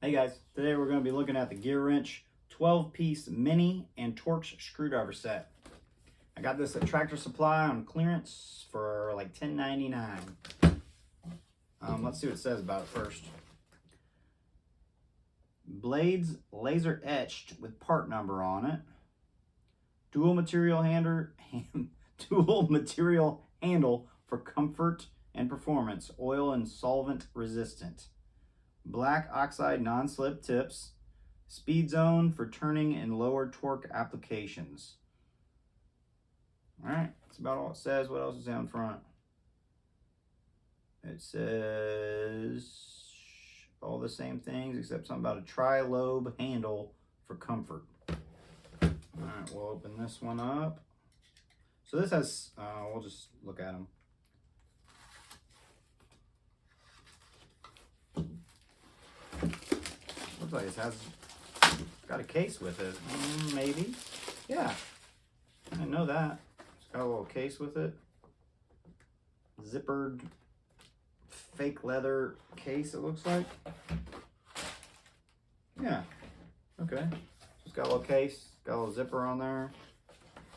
Hey guys, today we're going to be looking at the Gearwrench 12-piece Mini and Torx screwdriver set. I got this at Tractor Supply on clearance for like $10.99. Let's see what it says about it first. Blades laser etched with part number on it. Dual material handle for comfort and performance. Oil and solvent resistant. Black oxide non-slip tips. Speed zone for turning and lower torque applications. Alright, that's about all it says. What else is down front? It says all the same things except something about a tri-lobe handle for comfort. Alright, we'll open this one up. So this has, we'll just look at them. Looks like it has got a case with it. Maybe. Yeah. I didn't know that. It's got a little case with it. Zippered fake leather case, it looks like. Yeah. Okay. It's got a little case. Got a little zipper on there.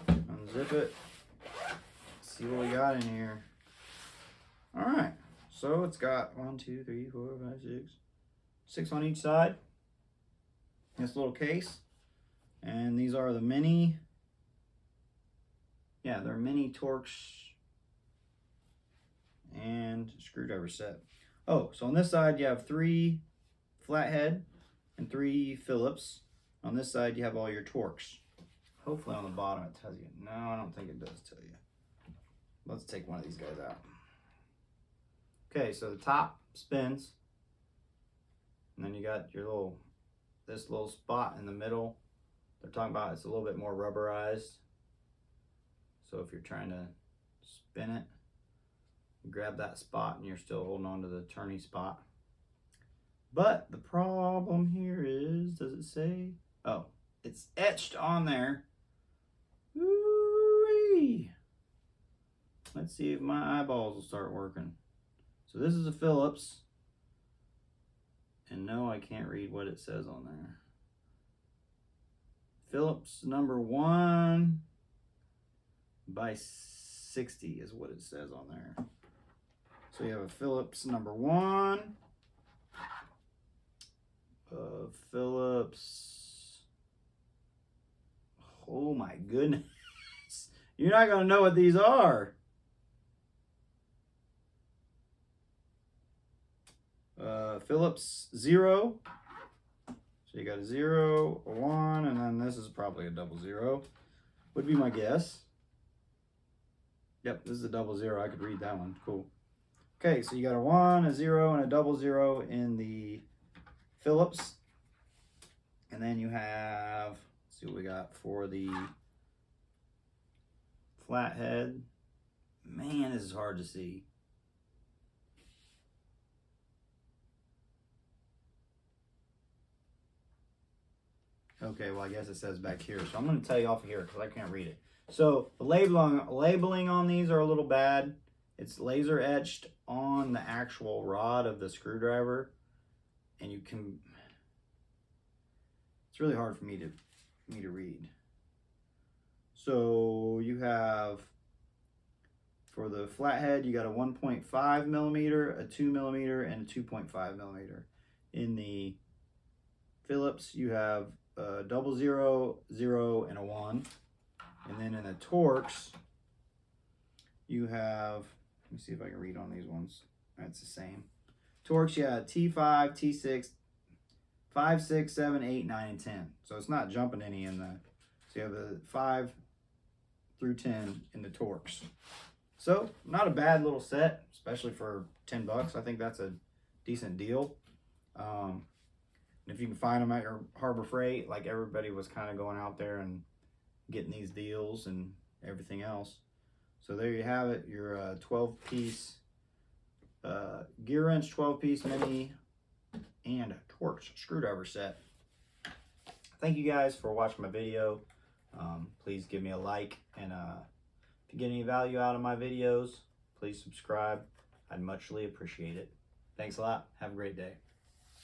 Unzip it. See what we got in here. Alright. So it's got 1, 2, 3, 4, 5, 6 on each side. This little case. And these are the Mini. Yeah, they're Mini Torx and screwdriver set. Oh, so on this side you have 3 flathead and 3 Phillips. On this side you have all your Torx. Hopefully on the bottom it tells you. No, I don't think it does tell you. Let's take one of these guys out. Okay, so the top spins. And then you got your this little spot in the middle. They're talking about it's a little bit more rubberized. So if you're trying to spin it, you grab that spot and you're still holding on to the turning spot. But the problem here is, does it say? Oh, it's etched on there. Ooh-wee. Let's see if my eyeballs will start working. So this is a Phillips. And no, I can't read what it says on there. Phillips number 1 by 60 is what it says on there. So you have a Phillips number 1. Phillips. Oh my goodness. You're not going to know what these are. Phillips 0. So you got a 0, a 1, and then this is probably a 00. Would be my guess. Yep, this is a 00. I could read that one. Cool. Okay, so you got a 1, a 0, and a 00 in the Phillips. And then you have, let's see what we got for the flathead. Man, this is hard to see. Okay, well, I guess it says back here. So I'm going to tell you off of here because I can't read it. So the labeling on these are a little bad. It's laser etched on the actual rod of the screwdriver. And you can... It's really hard for me to read. So you have... For the flathead, you got a 1.5 millimeter, a 2 millimeter, and a 2.5 millimeter. In the Phillips, you have a 00, 0, and a 1. And then in the Torx, you have, let me see if I can read on these ones. That's the same. Torx, yeah, T5, T6, 5, 6, 7, 8, 9, and 10. So it's not jumping any in the, so you have a 5 through 10 in the Torx. So not a bad little set, especially for 10 bucks. I think that's a decent deal. If you can find them at your Harbor Freight, like everybody was kind of going out there and getting these deals and everything else. So there you have it, your 12-piece Gearwrench 12-piece Mini and Torx screwdriver set. Thank you guys for watching my video. Please give me a like, and if you get any value out of my videos, please subscribe. I'd muchly appreciate it. Thanks a lot. Have a great day.